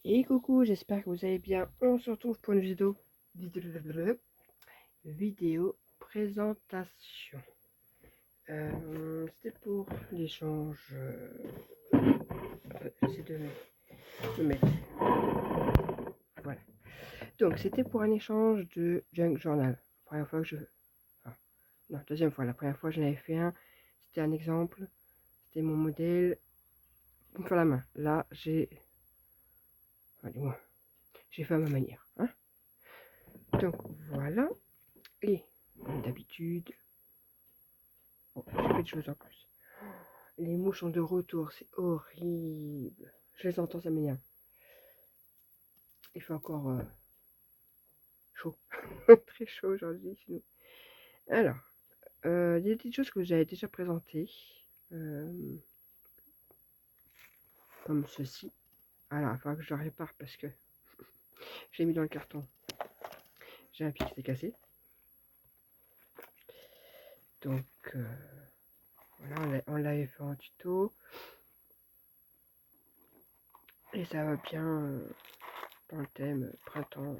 Et coucou, j'espère que vous allez bien. On se retrouve pour une vidéo présentation. C'était pour l'échange. J'essaie de me mettre. Voilà. Donc, c'était pour un échange de Junk Journal. Première fois que je. Enfin, non, deuxième fois. La première fois, j'en avais fait un. C'était un exemple. C'était mon modèle. Une fois la main. Là, j'ai. Allez-moi. J'ai fait à ma manière. Hein, donc, voilà. Et, comme d'habitude. Bon, j'ai fait des choses en plus. Les mouches sont de retour, c'est horrible. Je les entends, ça m'énerve. Il fait encore chaud. Très chaud aujourd'hui chez nous. Alors, il y a des petites choses que j'avais déjà présentées. Comme ceci. Alors, il va falloir que je le répare parce que j'ai mis dans le carton. J'ai un pied qui s'est cassé. Donc, voilà, on l'avait fait en tuto. Et ça va bien dans le thème printemps.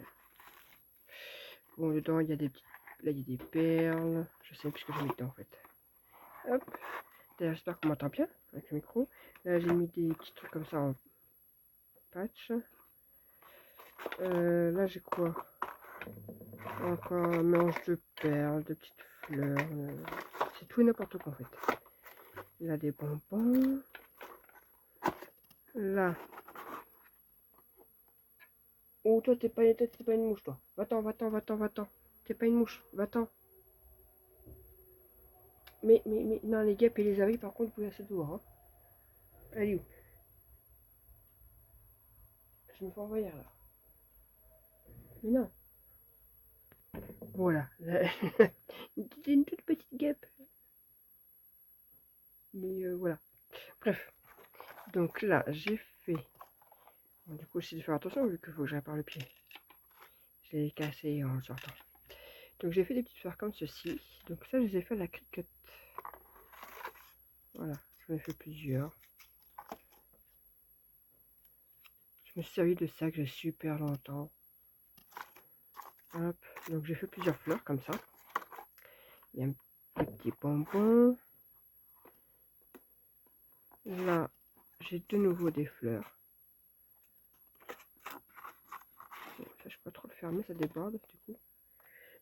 Bon, dedans, il y a des petites... Là, il y a des perles. Je sais plus ce que j'ai mis dedans, en fait. Hop. D'ailleurs, j'espère qu'on m'entend bien avec le micro. Là, j'ai mis des petits trucs comme ça en patch. Là, j'ai quoi? Encore un mélange de perles, de petites fleurs. C'est tout et n'importe quoi, en fait. Là, des bonbons. Là. Oh, toi, t'es pas une mouche, toi. Va-t'en, va-t'en, va-t'en, va-t'en. T'es pas une mouche, va-t'en. Mais, non, les guêpes et les abeilles, par contre, vous pouvez rester dehors. Hein. Allez, où? Je me fais envahir, là. Mais non. Voilà. C'est une toute petite guêpe. Mais voilà. Bref. Donc là, j'ai fait... Bon, du coup, j'essaie de faire attention vu qu'il faut que je répare le pied. Je l'ai cassé en sortant. Donc j'ai fait des petites fleurs comme ceci. Donc ça, je les ai fait à la Cricut. Voilà, j'en ai fait plusieurs. Je me suis servi de ça que j'ai super longtemps. Hop, donc j'ai fait plusieurs fleurs comme ça. Il y a un petit bonbon. Là, j'ai de nouveau des fleurs. Bon, ça, je peux pas trop le fermer, ça déborde du coup.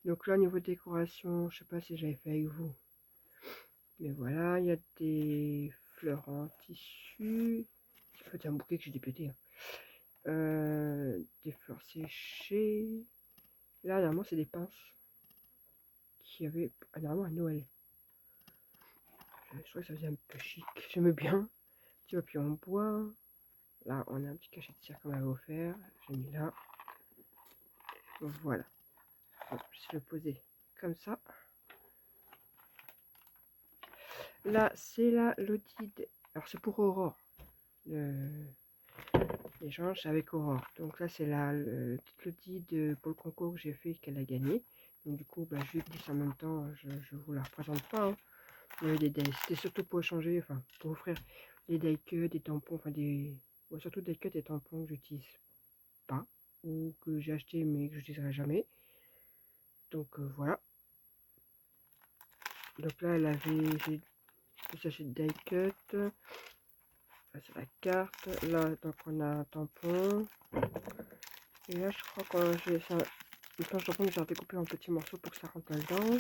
Donc là, au niveau décoration, je sais pas si j'avais fait avec vous. Mais voilà, il y a des fleurs en tissu. En fait, c'est un bouquet que j'ai dépété. Hein. Des fleurs séchées. Là, normalement, c'est des pinces qui avaient normalement à Noël. Je trouvais que ça faisait un peu chic. J'aimais bien. Petit papier en bois. Là, on a un petit cachet de cire qu'on m'avait offert. J'ai mis là. Voilà. Bon, je vais le poser comme ça. Là, c'est la Lodide. Alors, c'est pour Aurore. L'échange avec Aurore. Donc là, c'est la petite Lodide pour le concours que j'ai fait qu'elle a gagné. Donc du coup, bah, je lui glisse en même temps. Je vous la représente pas. Hein. C'était surtout pour échanger, enfin, pour offrir des die cuts, des tampons, enfin des... Ouais, surtout des cuts et tampons que j'utilise pas. Ou que j'ai acheté mais que je n'utiliserai jamais. Donc voilà. Donc là, elle avait... J'ai deux sachets de die cut. Là, c'est la carte. Là, donc on a un tampon. Et là, je crois que j'ai ça. Une planche tampon, mais j'ai découpé en petits morceaux pour que ça rentre dedans.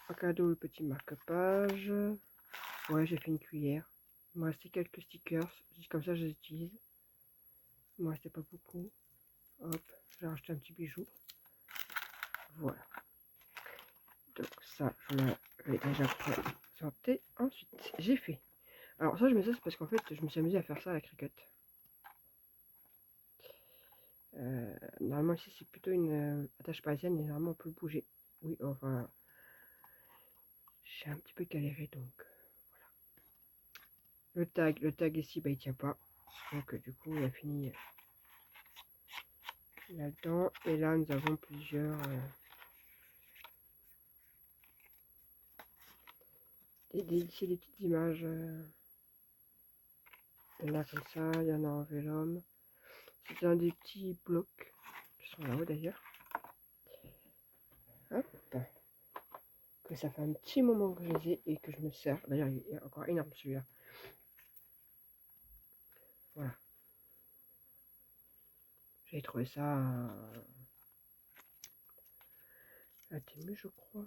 Un cadeau, le petit marque-page. Ouais, j'ai fait une cuillère. Il me restait quelques stickers. Comme ça, je les utilise. Il me restait pas beaucoup. Hop, j'ai racheté un petit bijou. Voilà. Donc ça, je l'avais déjà présenté. Ensuite, j'ai fait. Alors ça, je mets ça, c'est parce qu'en fait, je me suis amusé à faire ça à la Cricut. Normalement ici c'est plutôt une attache parisienne et normalement on peut le bouger. Oui, enfin j'ai un petit peu galéré donc voilà. Le tag ici bah il tient pas. Donc du coup il a fini là-dedans. Et là nous avons plusieurs des petites images. Il y en a comme ça, il y en a en vélum. C'est un des petits blocs qui sont là-haut d'ailleurs. Hop. Que ça fait un petit moment que je les ai et que je me sers. D'ailleurs, il est encore énorme celui-là. Voilà. J'ai trouvé ça à Temu, je crois.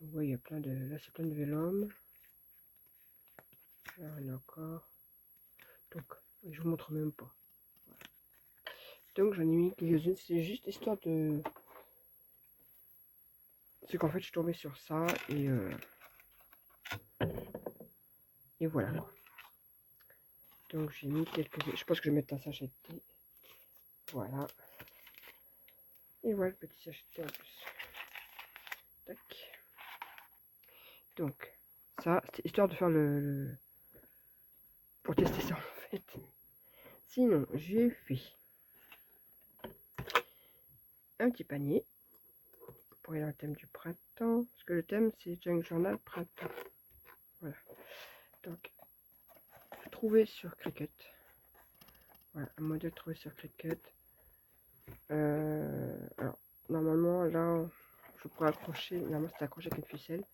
Donc, ouais, il y a plein de. Là, c'est plein de vélum. Là, on a encore. Donc, je vous montre même pas. Voilà. Donc, j'en ai mis quelques-unes. C'est juste histoire de. C'est qu'en fait, je suis tombée sur ça et voilà. Donc, j'ai mis quelques. Je pense que je vais mettre un sachet de thé. Voilà. Et voilà le petit sachet de thé en plus. Tac. Donc, ça, c'est histoire de faire pour tester ça en fait. Sinon, j'ai fait un petit panier pour aller dans le thème du printemps. Parce que le thème, c'est Junk Journal printemps. Voilà. Donc, trouvé sur Cricut. Voilà, un modèle trouvé sur Cricut. Alors, normalement, là, je pourrais accrocher. Normalement, c'est accroché avec une ficelle.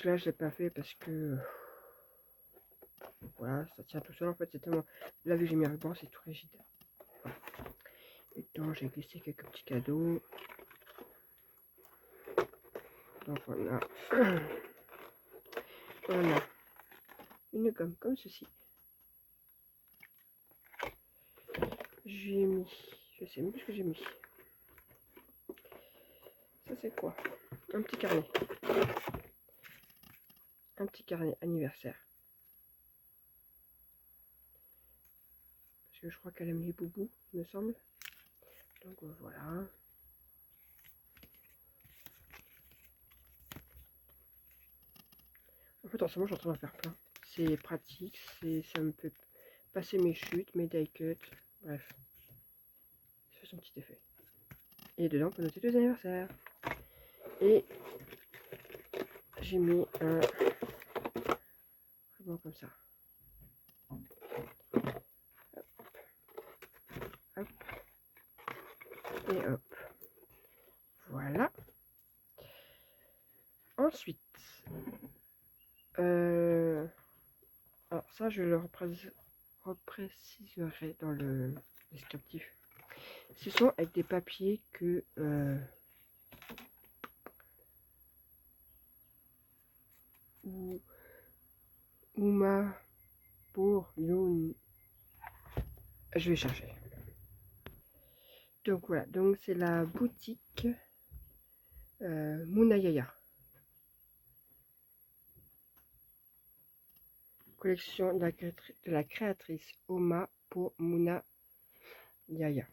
Là, je l'ai pas fait parce que voilà, ça tient tout seul. En fait, c'est tellement. Là, vu que j'ai mis un ruban, c'est tout rigide. Voilà. Et donc, j'ai glissé quelques petits cadeaux. Donc, on a une gomme comme ceci. J'ai mis, je sais même plus ce que j'ai mis. Ça, c'est quoi? Un petit carnet. Un petit carnet anniversaire. Parce que je crois qu'elle aime les boubous, il me semble. Donc voilà. En fait, en ce moment, je suis en train d'en faire plein. C'est pratique, ça me fait passer mes chutes, mes die cuts, bref. Ça fait son petit effet. Et dedans, on peut noter tous les anniversaires. Et j'ai mis un ruban comme ça. Hop. Et hop. Voilà. Ensuite, alors ça, je le repréciserai dans le descriptif. Ce sont avec des papiers que Uma pour Youn. Je vais chercher. Donc voilà, donc c'est la boutique Munayaya. Collection de la créatrice Oma pour Muna Yaya.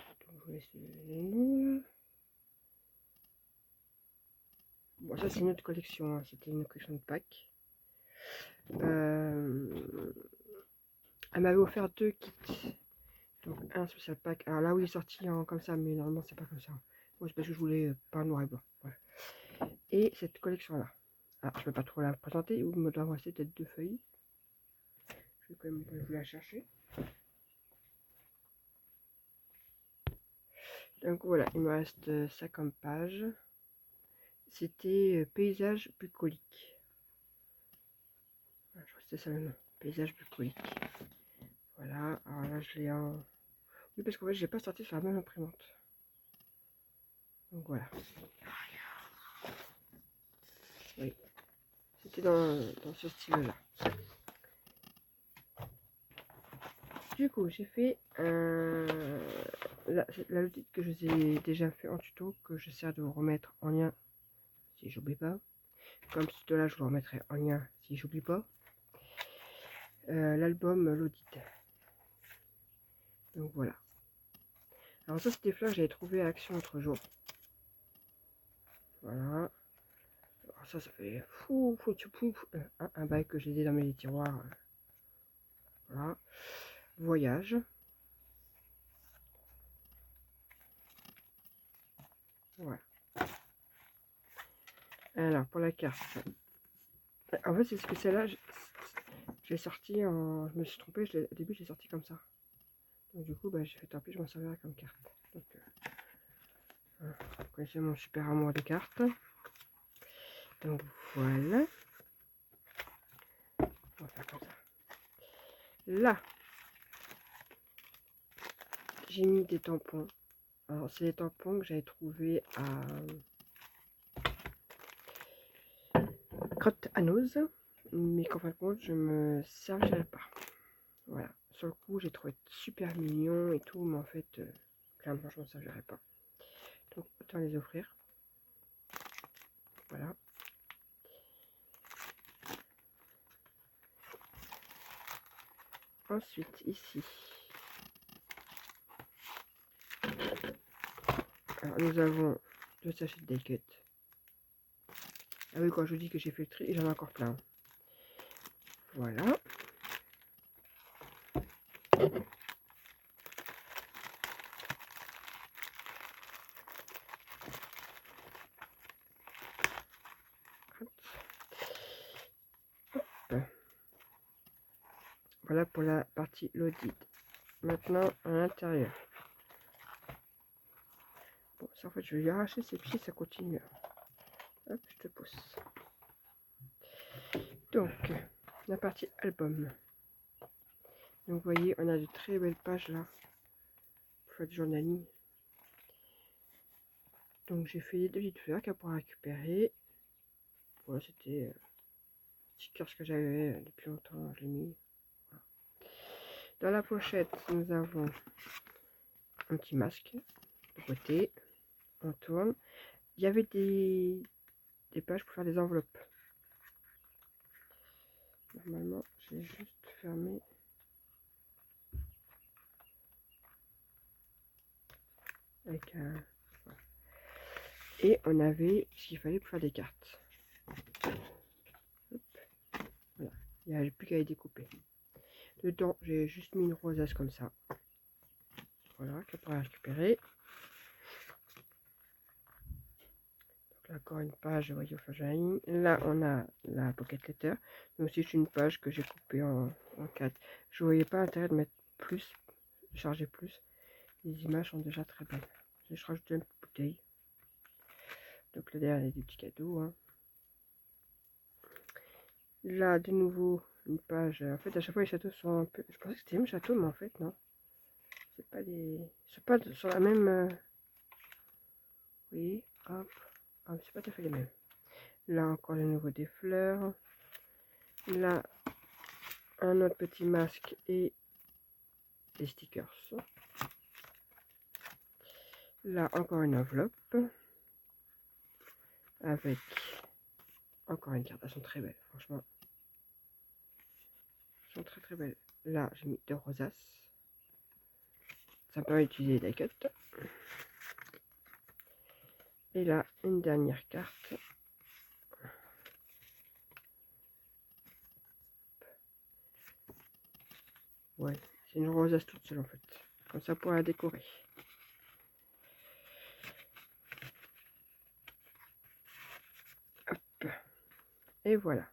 Donc, je vous laisse le nom. Bon, ça c'est une autre collection, hein. C'était une collection de Pâques. Elle m'avait offert 2 kits. Donc un spécial pack. Alors là où il est sorti en comme ça, mais normalement c'est pas comme ça. Moi c'est parce que je voulais pas noir et blanc. Voilà. Et cette collection là. Alors je peux pas trop la présenter, il me doit rester peut-être 2 feuilles. Je vais quand même vous la chercher. Donc voilà, il me reste 50 pages. C'était paysage bucolique. Voilà, je crois que c'était ça le nom. Paysage bucolique. Voilà, alors là je l'ai en. Oui, parce qu'en fait j'ai pas sorti sur la même imprimante. Donc voilà. Oui. C'était dans ce style-là. Du coup, j'ai fait la logique que je vous ai déjà fait en tuto, que j'essaie de vous remettre en lien si j'oublie pas. Comme ce là, je vous le remettrai en lien si j'oublie pas. L'album l'audit. Donc voilà. Alors ça, c'était fleurs que j'avais trouvé à Action l'autre jour. Voilà. Alors ça fait un bail que j'ai dans mes tiroirs. Voilà. Voyage. Voilà. Alors pour la carte. En fait, c'est ce que celle-là, Je l'ai sorti en... Je me suis trompée, au début je l'ai sorti comme ça. Donc du coup, j'ai fait tant pis, je m'en servirai comme carte. Donc, voilà. Vous connaissez mon super amour des cartes. Donc voilà. On va faire comme ça. Là, j'ai mis des tampons. Alors, c'est des tampons que j'avais trouvés à Crotte à Nose, mais qu'en fin de compte, je me servirai pas. Voilà. Sur le coup, j'ai trouvé super mignon et tout, mais en fait, clairement, je m'en servirai pas. Donc, autant les offrir. Voilà. Ensuite, ici, alors, nous avons 2 sachets de die cut. Ah oui, quand je vous dis que j'ai fait le tri, j'en ai encore plein. Voilà. Voilà pour la partie loaded. Maintenant, à l'intérieur. Bon, ça en fait, je vais lui arracher ses pieds, ça continue. Hop, je te pousse. Donc, la partie album. Donc, vous voyez, on a de très belles pages là. Pour faire du journaling. Donc, j'ai fait 2 petites fleurs qu'elle pourra récupérer. Voilà, c'était stickers que j'avais depuis longtemps, je l'ai mis. Voilà. Dans la pochette, nous avons un petit masque de côté. On tourne. Il y avait des pages pour faire des enveloppes. Normalement, j'ai juste fermé. Avec un... Voilà. Et on avait ce qu'il fallait pour faire des cartes. Hop. Voilà. Il n'y a plus qu'à les découper. Dedans, j'ai juste mis une rosace comme ça. Voilà, qu'elle pourra récupérer. Donc là, encore une page, voyez, au Fajaïn. Là, on a la pocket letter. Mais aussi, c'est une page que j'ai coupée en 4. Je ne voyais pas l'intérêt de mettre plus, charger plus. Les images sont déjà très belles. Je rajoute une bouteille. Donc là, derrière, il y a des petits cadeaux. Hein. Là, de nouveau, une page. En fait, à chaque fois, les châteaux sont un peu... Je pensais que c'était les mêmes châteaux, mais en fait, non. C'est pas les... C'est pas sur la même... Oui, hop. Ah, c'est pas tout à fait les mêmes. Là, encore de nouveau des fleurs. Là, un autre petit masque et des stickers. Là, encore une enveloppe. Avec encore une carte. Elles sont très belles, franchement. Elles sont très très belles. Là, j'ai mis 2 rosaces. Ça peut utiliser des cut. Et là, une dernière carte. Ouais, c'est une rosace toute seule en fait. Comme ça pour la décorer. Hop. Et voilà.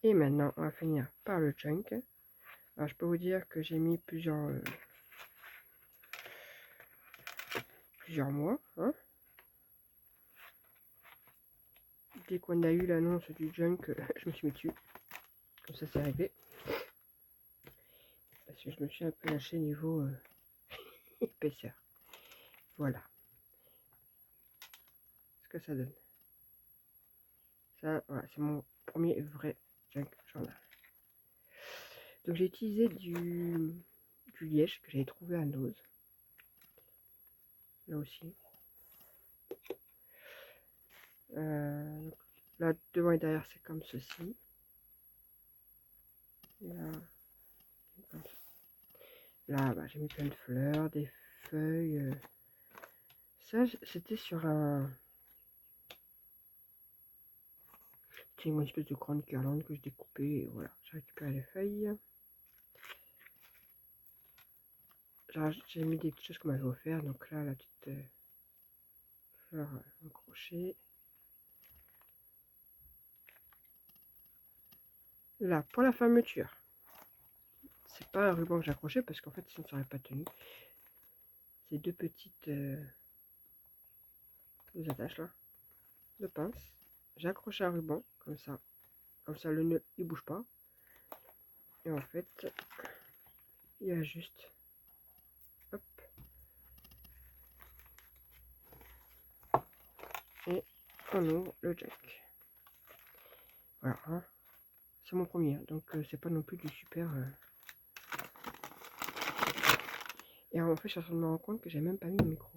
Et maintenant, on va finir par le junk. Alors, je peux vous dire que j'ai mis plusieurs mois. Hein. Dès qu'on a eu l'annonce du junk, je me suis mis dessus. Comme ça, c'est réglé. Parce que je me suis un peu lâché niveau épaisseur. Voilà. Ce que ça donne. Ça, voilà, c'est mon premier vrai junk journal. Donc, j'ai utilisé du liège que j'avais trouvé à Nose. Là aussi. Là, devant et derrière, c'est comme ceci. Là, comme ça. Là, j'ai mis plein de fleurs, des feuilles. Ça, c'était sur un... C'est une espèce de grande guirlande que je découpais. Voilà, j'ai récupéré les feuilles. J'ai mis des petites choses qu'on m'avait offert. Donc là, la petite fleur en crochet. Là, pour la fermeture, c'est pas un ruban que j'ai accroché parce qu'en fait, ça ne serait pas tenu. C'est deux petites deux attaches là, de pince. J'ai accroché un ruban comme ça le nœud il bouge pas. Et en fait, il y a juste, hop, et on ouvre le jack. Voilà, hein. C'est mon premier, hein, donc c'est pas non plus du super. Et en fait, je suis en train de me rendre compte que j'ai même pas mis le micro.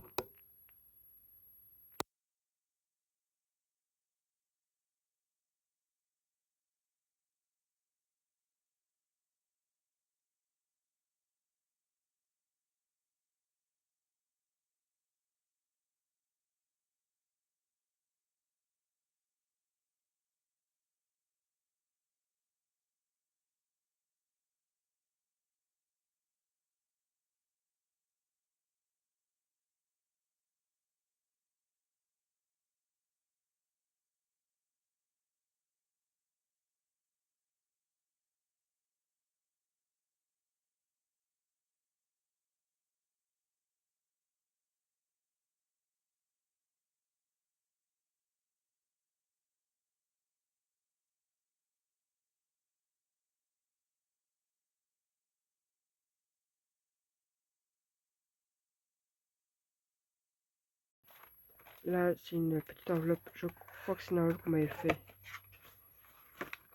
Là, c'est une petite enveloppe. Je crois que c'est une enveloppe qu'on m'avait fait.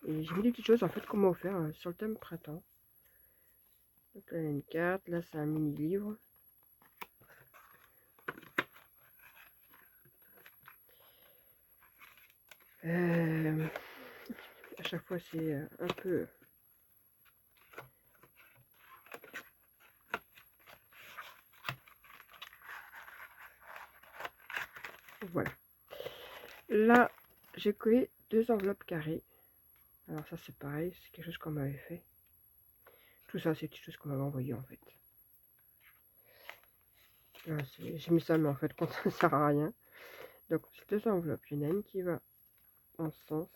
Et j'ai mis des petites choses en fait qu'on m'a offert sur le thème printemps. Donc là, il y a une carte. Là, c'est un mini livre. À chaque fois, c'est un peu. Voilà. Là, j'ai collé deux enveloppes carrées. Alors ça, c'est pareil. C'est quelque chose qu'on m'avait fait. Tout ça, c'est quelque chose qu'on m'avait envoyé en fait. J'ai mis ça, mais en fait, quand ça sert à rien. Donc, c'est deux enveloppes. Il y en a une qui va en ce sens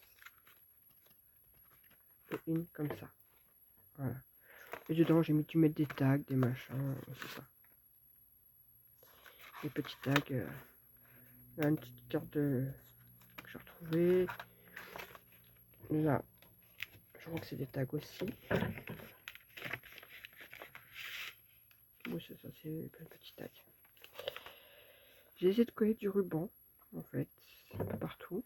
et une comme ça. Voilà. Et dedans, j'ai mis du mettre des tags, des machins, c'est ça. Des petits tags. Là, une petite carte que j'ai retrouvée. Là, je crois que c'est des tags aussi. Oui, c'est ça, c'est plein de petits tags. J'ai essayé de coller du ruban, en fait, un peu partout.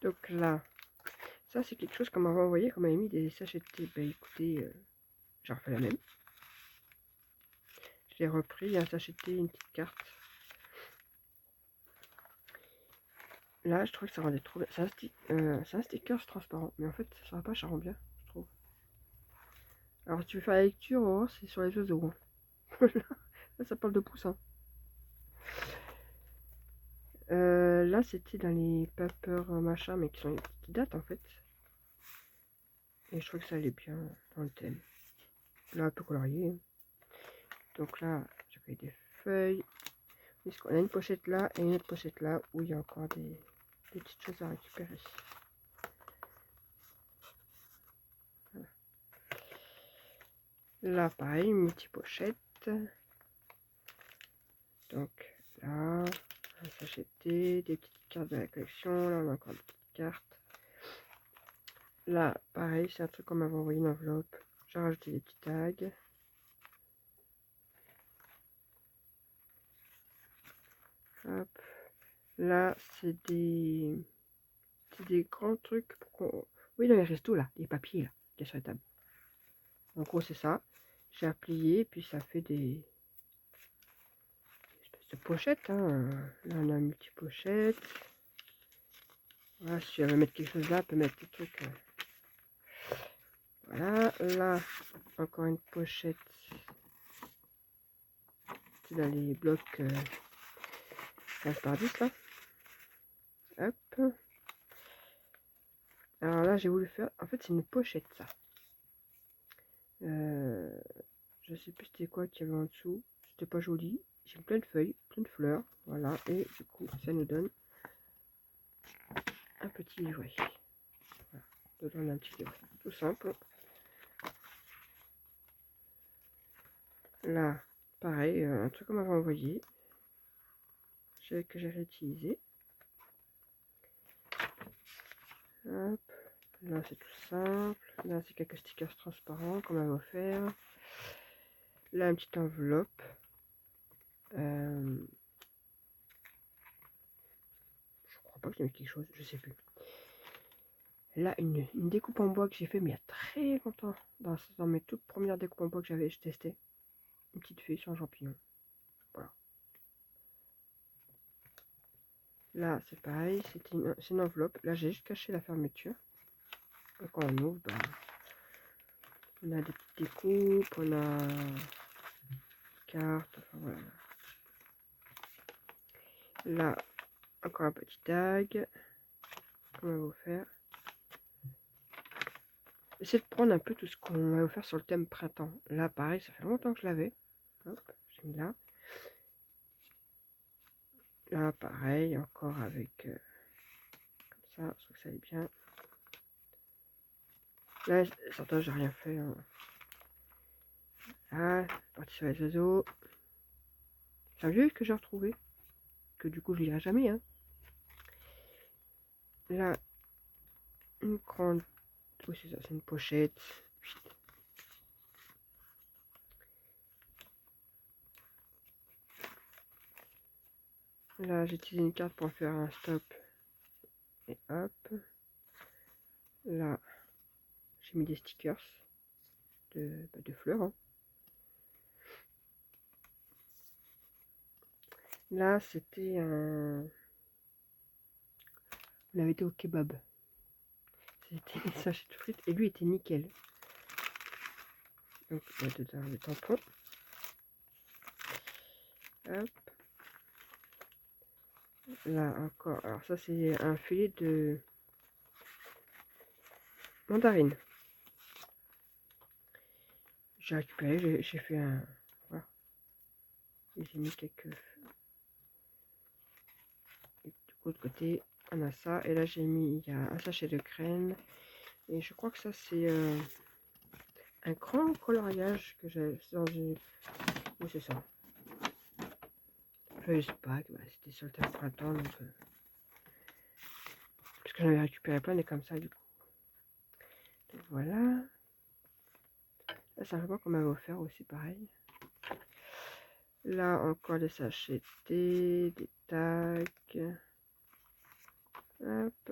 Donc là, ça c'est quelque chose qu'on m'avait envoyé, qu'on m'avait mis des sachets de thé. Bah écoutez, j'ai refait la même. Je l'ai repris, il y a un sachet de thé, une petite carte. Là, je trouve que ça rendait trop bien. C'est un sticker transparent, mais en fait, ça va pas, ça rend bien, je trouve. Alors, si tu veux faire la lecture, oh, c'est sur les oiseaux. Hein. Là, ça parle de poussins. Là, c'était dans les paper machin, mais qui datent en fait. Et je trouve que ça allait bien dans le thème. Là, un peu colorié. Donc là, j'ai pris des feuilles. On a une pochette là et une autre pochette là où il y a encore des petites choses à récupérer. Voilà. Là, pareil, une multi-pochette. Donc là, un sachet de thé, des petites cartes de la collection. Là, on a encore des petites cartes. Là, pareil, c'est un truc qu'on m'avait envoyé une enveloppe. J'ai rajouté des petits tags. Hop. Là, c'est des grands trucs pour qu'on... Oui, dans les restos, là, les papiers, là, qui sont sur la table. En gros, c'est ça. J'ai replié, puis ça fait des espèces de pochettes. Hein. Là, on a une multi-pochette. Voilà, si elle veut mettre quelque chose là, elle peut mettre des trucs. Voilà, là, encore une pochette. C'est dans les blocs 15 par 10, là. Hop. Alors là, j'ai voulu faire... En fait, c'est une pochette, ça. Je sais plus c'était quoi qu'il y avait en dessous. C'était pas joli. J'ai plein de feuilles, plein de fleurs. Voilà. Et du coup, ça nous donne un petit livret. Voilà. Dedans, on a un petit livret. Tout simple. Là, pareil, un truc qu'on m'avait envoyé. Que j'ai réutilisé. Hop. Là, c'est tout simple. Là, c'est quelques stickers transparents qu'on m'avait offert. Là, une petite enveloppe. Je crois pas que j'ai mis quelque chose, je sais plus. Là, une découpe en bois que j'ai fait mais il y a très longtemps. Dans mes toutes premières découpes en bois que j'avais testé. Une petite feuille sur un champignon. Voilà. Là, c'est pareil, c'est une enveloppe. Là, j'ai juste caché la fermeture. Et quand on ouvre, ben, on a des petites découpes, on a cartes, enfin voilà. Là, encore un petit tag qu'on va vous faire. J'essaie de prendre un peu tout ce qu'on va vous faire sur le thème printemps. Là, pareil, ça fait longtemps que je l'avais. Hop, j'ai mis là. Là, pareil, encore avec comme ça, je trouve que ça allait bien. Là, certains, j'ai rien fait. Hein. Là, parti sur les oiseaux. C'est un vieux que j'ai retrouvé. Que du coup, je lirai jamais. Hein. Là, une grande. Oui, c'est ça, c'est une pochette. Là, j'ai utilisé une carte pour faire un stop. Et hop. Là, j'ai mis des stickers de fleurs. Hein. Là, c'était un. On avait été au kebab. C'était des sachets de frites et lui était nickel. Donc, il y a dedans le tampon. Hop. Là encore. Alors, ça, c'est un filet de mandarine. J'ai récupéré, j'ai fait un. Voilà. J'ai mis quelques. Et du autre côté, on a ça. Et là, j'ai mis. Il y a un sachet de graines. Et je crois que ça, c'est un grand coloriage que j'ai dans une. Oui, c'est ça. Je sais pas, bah, c'était sur le thème printemps. Donc, parce que j'en avais récupéré plein, et comme ça, du coup. Donc, voilà. Là, c'est un ruban qu'on m'avait offert aussi, pareil. Là, encore des sachets de thé, des tags. Hop.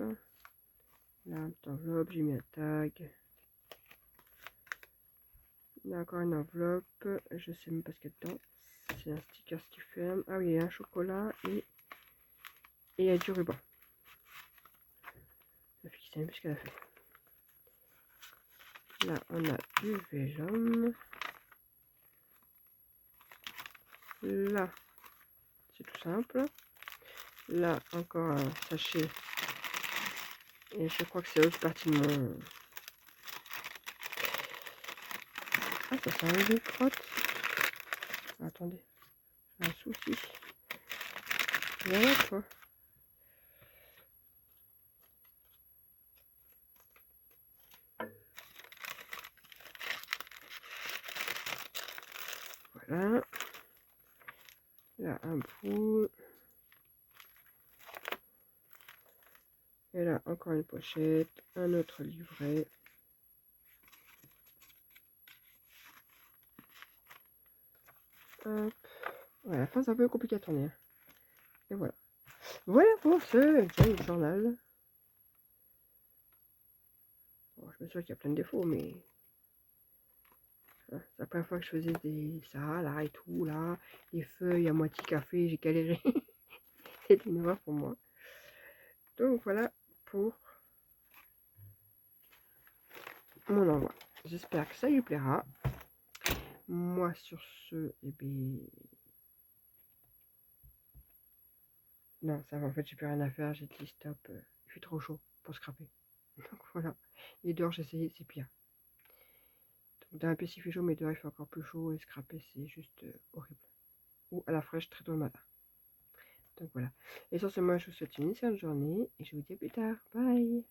Là, une petite enveloppe, j'ai mis un tag. Là, encore une enveloppe. Je sais même pas ce qu'il y a dedans. C'est un sticker qui ferme. Ah oui, il y a un chocolat et il y a du ruban. La fille qui sait même plus ce qu'elle a fait. Là, on a du vélum. Là, c'est tout simple. Là, encore un sachet. Et je crois que c'est l'autre partie de mon... Ah, ça sent un de crotte. Attendez, j'ai un souci. Voilà quoi. Voilà. Là, un bout. Et là, encore une pochette. Un autre livret. Hop. Ouais, à la fin, c'est un peu compliqué à tourner. Hein. Et voilà. Voilà pour ce junk journal. Bon, je me souviens qu'il y a plein de défauts, mais... Hein, c'est la première fois que je faisais ça, là, et tout, là. Les feuilles à moitié café, j'ai galéré. C'était une horreur pour moi. Donc voilà pour mon envoi. J'espère que ça lui plaira. Moi, sur ce, eh bien... Non, ça va, en fait, j'ai plus rien à faire. J'ai dit stop. Il fait trop chaud pour scraper. Donc voilà. Et dehors, j'ai essayé, c'est pire. Donc dans un PC, il fait chaud, mais dehors, il fait encore plus chaud. Et scraper, c'est juste horrible. Ou à la fraîche, très tôt le matin. Donc voilà. Et sur ce, moi, je vous souhaite une excellente journée. Et je vous dis à plus tard. Bye!